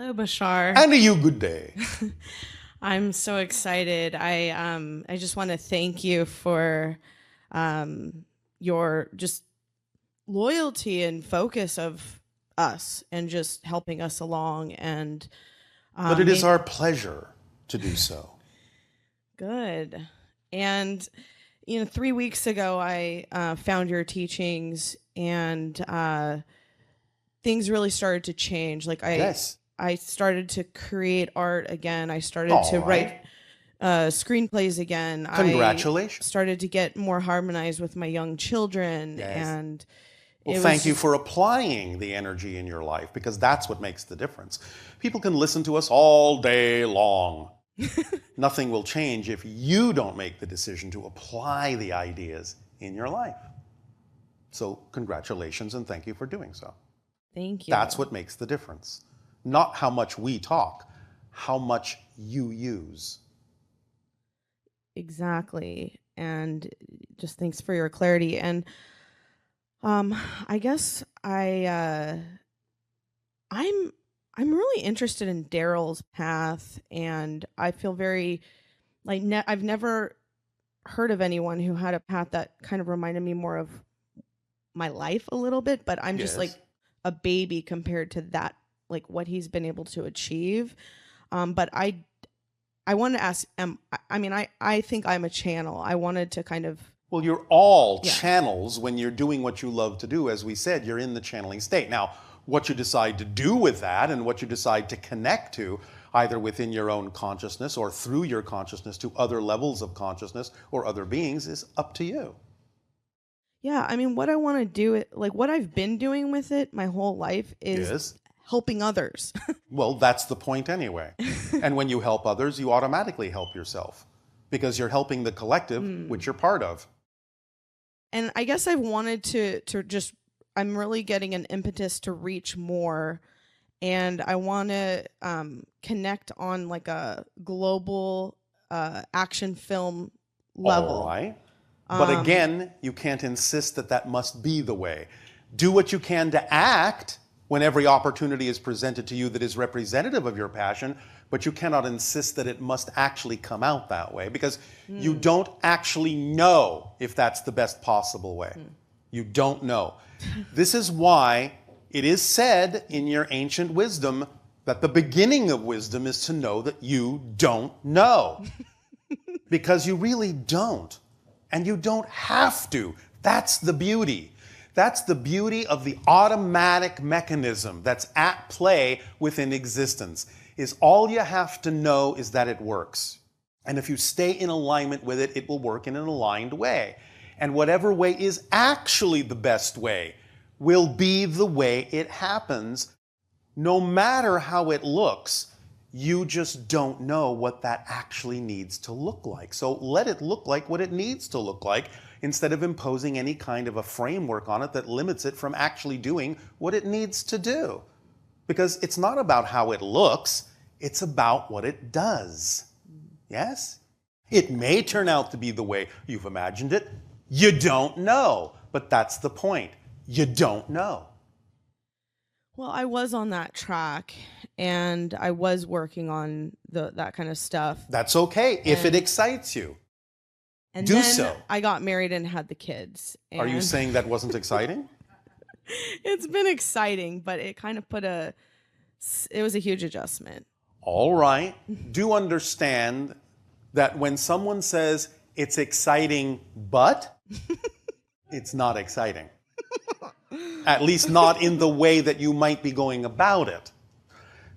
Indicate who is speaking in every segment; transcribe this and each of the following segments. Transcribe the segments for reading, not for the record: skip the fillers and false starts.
Speaker 1: Hello, Bashar.
Speaker 2: And to you, good day.
Speaker 1: I'm so excited. I just want to thank you for your just loyalty and focus of us and just helping us along and
Speaker 2: But it is
Speaker 1: make
Speaker 2: our pleasure to do so.
Speaker 1: good. And 3 weeks ago, I found your teachings and things really started to change. Like
Speaker 2: Yes.
Speaker 1: I started to create art again. I started
Speaker 2: All
Speaker 1: to
Speaker 2: right.
Speaker 1: write screenplays again. I
Speaker 2: Congratulations.
Speaker 1: started to get more harmonized with my young children,
Speaker 2: Yes.
Speaker 1: and
Speaker 2: Well,
Speaker 1: it was
Speaker 2: thank you
Speaker 1: just
Speaker 2: for applying the energy in your life because that's what makes the difference. People can listen to us all day long. Nothing will change if you don't make the decision to apply the ideas in your life. So, congratulations and thank you for doing so.
Speaker 1: thank you.
Speaker 2: That's what makes the difference. Not how much we talk, how much you use.
Speaker 1: Exactly. And just thanks for your clarity. And I guess I'm I'm really interested in Daryl's path, and I feel very like I've never heard of anyone who had a path that kind of reminded me more of my life a little bit, but I'm just like
Speaker 2: Yes.
Speaker 1: a baby compared to that, like what he's been able to achieve. But I want to ask, I think I'm a channel. I wanted to kind of,
Speaker 2: Well, you're all
Speaker 1: yeah,
Speaker 2: channels when you're doing what you love to do. As we said, you're in the channeling state. Now, what you decide to do with that and what you decide to connect to, either within your own consciousness or through your consciousness to other levels of consciousness or other beings, is up to you.
Speaker 1: yeah. I mean, what I want to do, like what I've been doing with it my whole life is
Speaker 2: Yes?
Speaker 1: helping others.
Speaker 2: Well, that's the point anyway. And when you help others, you automatically help yourself because you're helping the collective, which
Speaker 1: Mm.
Speaker 2: you're part of.
Speaker 1: And I guess I've wanted to just, I'm really getting an impetus to reach more, and I want to connect on like a global action film
Speaker 2: All
Speaker 1: level.
Speaker 2: right. But
Speaker 1: Um,
Speaker 2: again, you can't insist that that must be the way. Do what you can to act when every opportunity is presented to you that is representative of your passion, but you cannot insist that it must actually come out that way because you
Speaker 1: hmm,
Speaker 2: don't actually know if that's the best possible way.
Speaker 1: hmm.
Speaker 2: You don't know. This is why it is said in your ancient wisdom that the beginning of wisdom is to know that you don't know. Because you really don't. And you don't have to. That's the beauty. That's the beauty of the automatic mechanism that's at play within existence. Is all you have to know is that it works. And if you stay in alignment with it, it will work in an aligned way. And whatever way is actually the best way will be the way it happens, no matter how it looks. You just don't know what that actually needs to look like. So let it look like what it needs to look like instead of imposing any kind of a framework on it that limits it from actually doing what it needs to do. Because it's not about how it looks, it's about what it does. Yes? It may turn out to be the way you've imagined it. You don't know. But that's the point. You don't know.
Speaker 1: Well, I was on that track, and I was working on that kind of stuff,
Speaker 2: That's okay if it
Speaker 1: and
Speaker 2: excites you.
Speaker 1: and
Speaker 2: Do
Speaker 1: then
Speaker 2: so.
Speaker 1: I got married and had the kids,
Speaker 2: Are you
Speaker 1: and
Speaker 2: saying that wasn't exciting?
Speaker 1: it's been exciting, but it kind of it was a huge adjustment.
Speaker 2: All right. Do understand that when someone says it's exciting, but it's not exciting. At least not in the way that you might be going about it.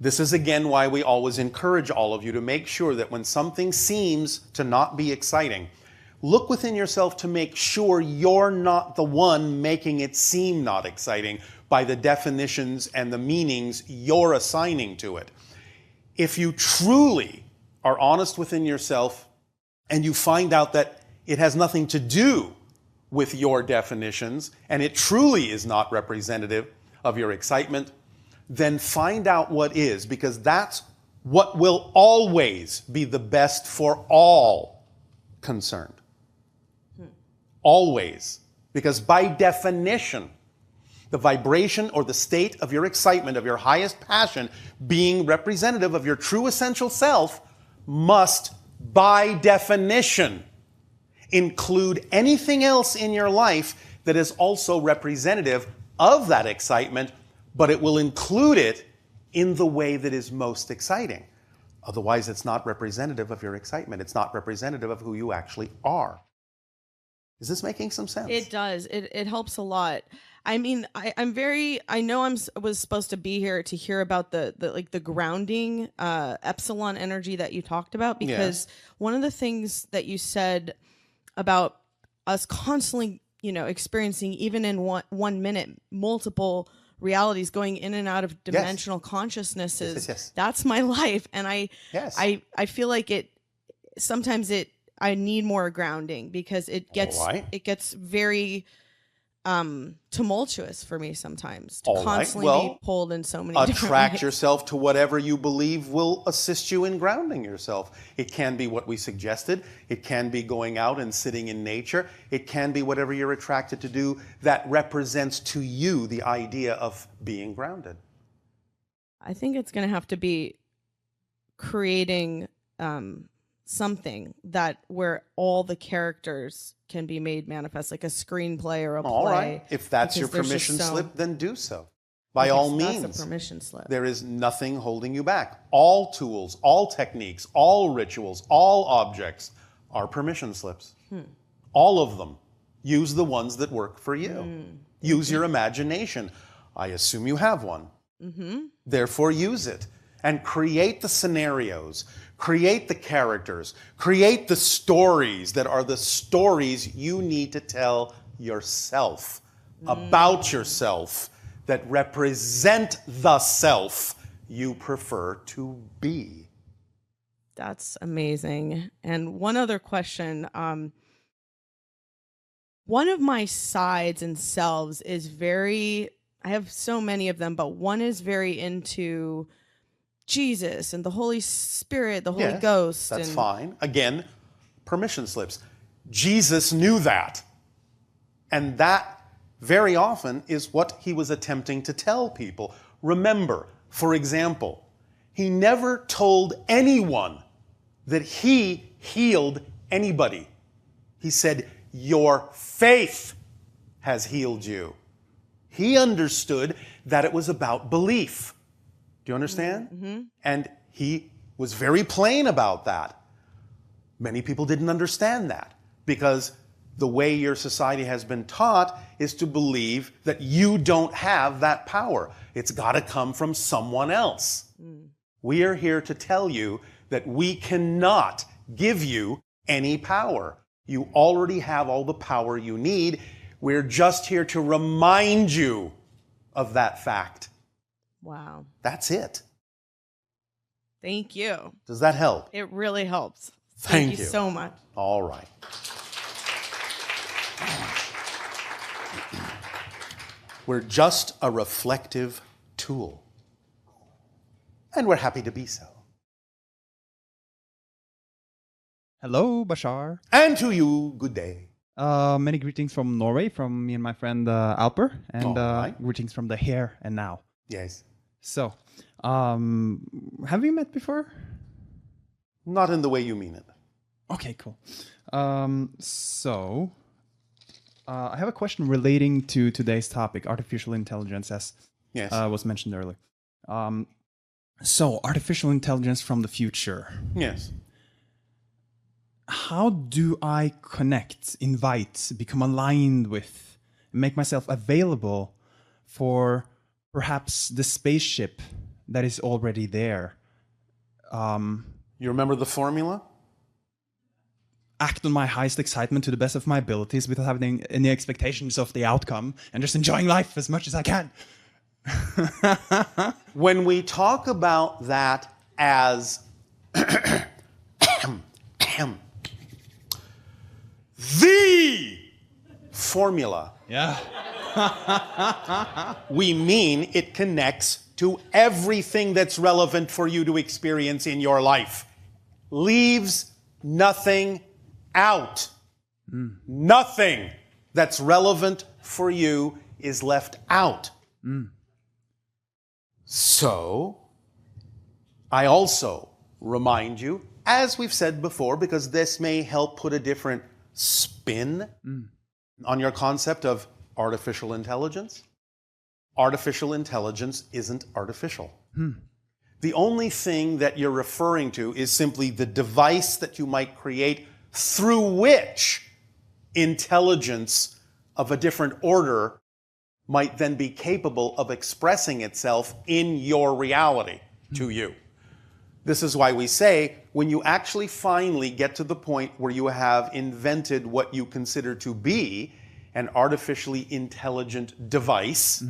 Speaker 2: This is again why we always encourage all of you to make sure that when something seems to not be exciting, look within yourself to make sure you're not the one making it seem not exciting by the definitions and the meanings you're assigning to it. If you truly are honest within yourself and you find out that it has nothing to do with your definitions and it truly is not representative of your excitement, then find out what is, because that's what will always be the best for all concerned. Always. Because by definition, the vibration or the state of your excitement, of your highest passion, being representative of your true essential self, must, by definition, include anything else in your life that is also representative of that excitement, but it will include it in the way that is most exciting. Otherwise, it's not representative of your excitement. It's not representative of who you actually are. Is this making some sense?
Speaker 1: It does. It helps a lot. I mean, I know was supposed to be here to hear about the grounding epsilon energy that you talked about, because one of the things that you said about us constantly, experiencing, even in one minute, multiple realities, going in and out of dimensional consciousnesses.
Speaker 2: Yes.
Speaker 1: That's my life. And I feel like sometimes I need more grounding, because it gets very tumultuous for me sometimes to constantly be pulled in so many different
Speaker 2: attract
Speaker 1: ways.
Speaker 2: yourself to whatever you believe will assist you in grounding yourself. It can be what we suggested. It can be going out and sitting in nature. It can be whatever you're attracted to do that represents to you the idea of being grounded.
Speaker 1: I think it's going to have to be creating something where all the characters can be made manifest, like a screenplay or a play.
Speaker 2: All right. If that's your permission slip, then do so. By all means.
Speaker 1: That's a permission slip.
Speaker 2: There is nothing holding you back. All tools, all techniques, all rituals, all objects are permission slips. All of them. Use the ones that work for you. Use your imagination. I assume you have one. Therefore, use it. And create the scenarios, create the characters, create the stories that are the stories you need to tell yourself about yourself, that represent the self you prefer to be.
Speaker 1: That's amazing. And one other question. One of my sides and selves is I have so many of them, but one is very into Jesus and the Holy Spirit, the Holy Ghost.
Speaker 2: That's fine. Again, permission slips. Jesus knew that. And that very often is what he was attempting to tell people. Remember, for example, he never told anyone that he healed anybody. He said, your faith has healed you. He understood that it was about belief. Do you understand? And he was very plain about that. Many people didn't understand that, because the way your society has been taught is to believe that you don't have that power. It's got to come from someone else. We are here to tell you that we cannot give you any power. You already have all the power you need. We're just here to remind you of that fact.
Speaker 1: Wow.
Speaker 2: That's it.
Speaker 1: Thank you.
Speaker 2: Does that help?
Speaker 1: It really helps.
Speaker 2: Thank you
Speaker 1: so much.
Speaker 2: All right. We're just a reflective tool. And we're happy to be so.
Speaker 3: Hello, Bashar.
Speaker 2: And to you, good day.
Speaker 3: Many greetings from Norway, from me and my friend Alper, and
Speaker 2: right.
Speaker 3: greetings from the here and now.
Speaker 2: Yes.
Speaker 3: So, have we met before?
Speaker 2: Not in the way you mean it.
Speaker 3: Okay, cool. I have a question relating to today's topic, artificial intelligence, as was mentioned earlier. So, artificial intelligence from the future.
Speaker 2: Yes.
Speaker 3: How do I connect, invite, become aligned with, make myself available for perhaps the spaceship that is already there?
Speaker 2: You remember the formula?
Speaker 3: Act on my highest excitement to the best of my abilities without having any expectations of the outcome, and just enjoying life as much as I can.
Speaker 2: When we talk about that as the formula, we mean it connects to everything that's relevant for you to experience in your life. Leaves nothing out. Nothing that's relevant for you is left out. So, I also remind you, as we've said before, because this may help put a different spin on your concept of artificial intelligence. Artificial intelligence isn't artificial. The only thing that you're referring to is simply the device that you might create through which intelligence of a different order might then be capable of expressing itself in your reality to you. This is why we say, when you actually finally get to the point where you have invented what you consider to be an artificially intelligent device,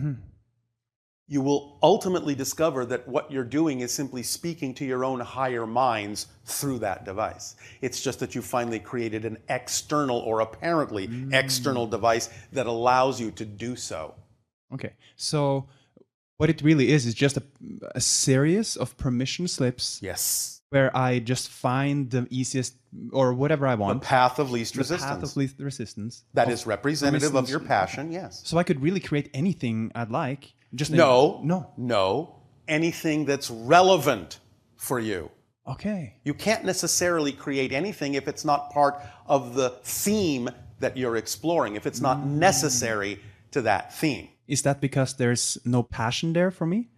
Speaker 2: you will ultimately discover that what you're doing is simply speaking to your own higher minds through that device. It's just that you finally created an external or apparently external device that allows you to do so.
Speaker 3: Okay, so what it really is just a series of permission slips.
Speaker 2: Yes.
Speaker 3: Where I just find the easiest or whatever I want.
Speaker 2: The path of least
Speaker 3: the
Speaker 2: resistance.
Speaker 3: path of least resistance.
Speaker 2: That is representative of your passion, yes.
Speaker 3: So I could really create anything I'd like. Just
Speaker 2: No. Anything that's relevant for you.
Speaker 3: Okay.
Speaker 2: You can't necessarily create anything if it's not part of the theme that you're exploring, if it's not necessary to that theme.
Speaker 3: Is that because there's no passion there for me?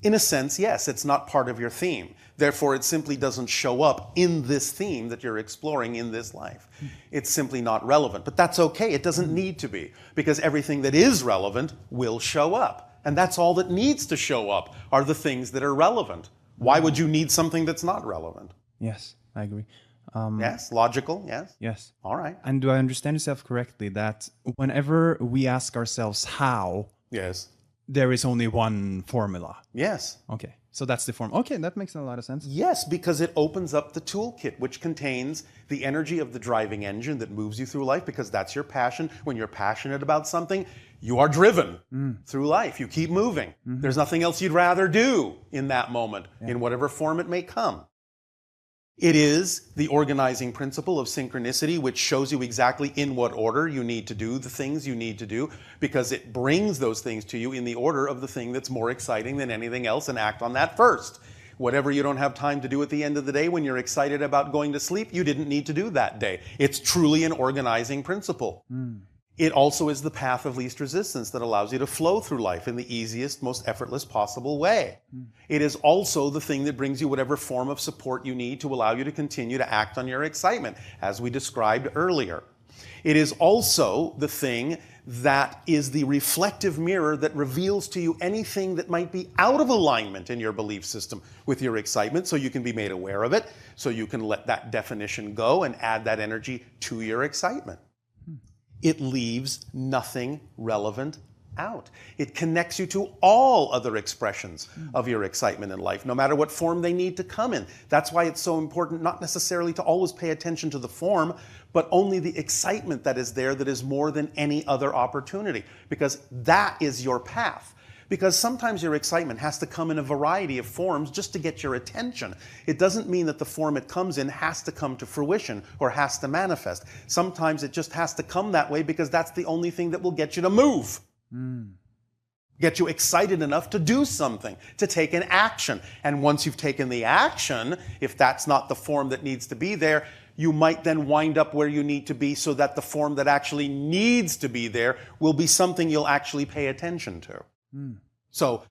Speaker 2: In a sense, yes, it's not part of your theme. Therefore, it simply doesn't show up in this theme that you're exploring in this life. It's simply not relevant. But that's okay. It doesn't need to be, because everything that is relevant will show up. And that's all that needs to show up are the things that are relevant. Why would you need something that's not relevant?
Speaker 3: Yes, I agree.
Speaker 2: Yes, logical, yes?
Speaker 3: Yes.
Speaker 2: All right.
Speaker 3: And do I understand yourself correctly that whenever we ask ourselves how,
Speaker 2: Yes.
Speaker 3: there is only one formula?
Speaker 2: Yes.
Speaker 3: Okay. So that's the form. Okay, that makes a lot of sense.
Speaker 2: Yes, because it opens up the toolkit, which contains the energy of the driving engine that moves you through life, because that's your passion. When you're passionate about something, you are driven through life. You keep moving. There's nothing else you'd rather do in that moment, in whatever form it may come. It is the organizing principle of synchronicity, which shows you exactly in what order you need to do the things you need to do, because it brings those things to you in the order of the thing that's more exciting than anything else, and act on that first. Whatever you don't have time to do at the end of the day when you're excited about going to sleep, you didn't need to do that day. It's truly an organizing principle. It also is the path of least resistance that allows you to flow through life in the easiest, most effortless possible way. It is also the thing that brings you whatever form of support you need to allow you to continue to act on your excitement, as we described earlier. It is also the thing that is the reflective mirror that reveals to you anything that might be out of alignment in your belief system with your excitement, so you can be made aware of it, so you can let that definition go and add that energy to your excitement. It leaves nothing relevant out. It connects you to all other expressions of your excitement in life, no matter what form they need to come in. That's why it's so important not necessarily to always pay attention to the form, but only the excitement that is there that is more than any other opportunity, because that is your path. Because sometimes your excitement has to come in a variety of forms just to get your attention. It doesn't mean that the form it comes in has to come to fruition or has to manifest. Sometimes it just has to come that way because that's the only thing that will get you to move. Get you excited enough to do something, to take an action. And once you've taken the action, if that's not the form that needs to be there, you might then wind up where you need to be, so that the form that actually needs to be there will be something you'll actually pay attention to. So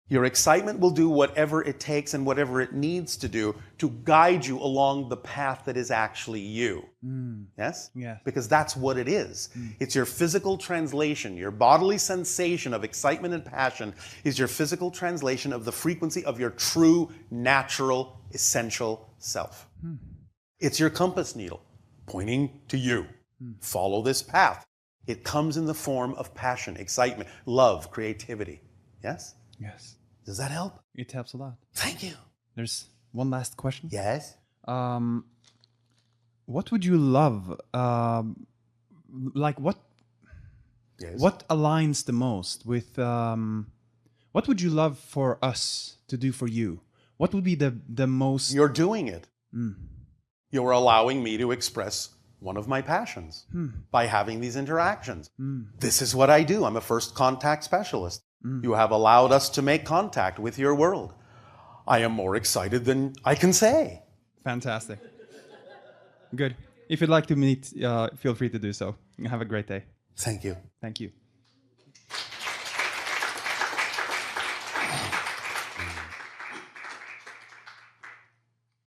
Speaker 2: your excitement will do whatever it takes and whatever it needs to do to guide you along the path that is actually you. Yes?
Speaker 3: Yes.
Speaker 2: Because that's what it is. It's your physical translation. Your bodily sensation of excitement and passion is your physical translation of the frequency of your true, natural, essential self. It's your compass needle pointing to you. Follow this path. It comes in the form of passion, excitement, love, creativity. Yes?
Speaker 3: Yes.
Speaker 2: Does that help?
Speaker 3: It helps a lot.
Speaker 2: Thank you.
Speaker 3: There's one last question.
Speaker 2: Yes?
Speaker 3: What would you love? Like what?
Speaker 2: Yes.
Speaker 3: What aligns the most with? What would you love for us to do for you? What would be the most?
Speaker 2: You're doing it. You're allowing me to express one of my passions by having these interactions. This is what I do. I'm a first contact specialist. You have allowed us to make contact with your world. I am more excited than I can say.
Speaker 3: Fantastic. Good. If you'd like to meet, feel free to do so. Have a great day.
Speaker 2: Thank you.
Speaker 3: Thank you.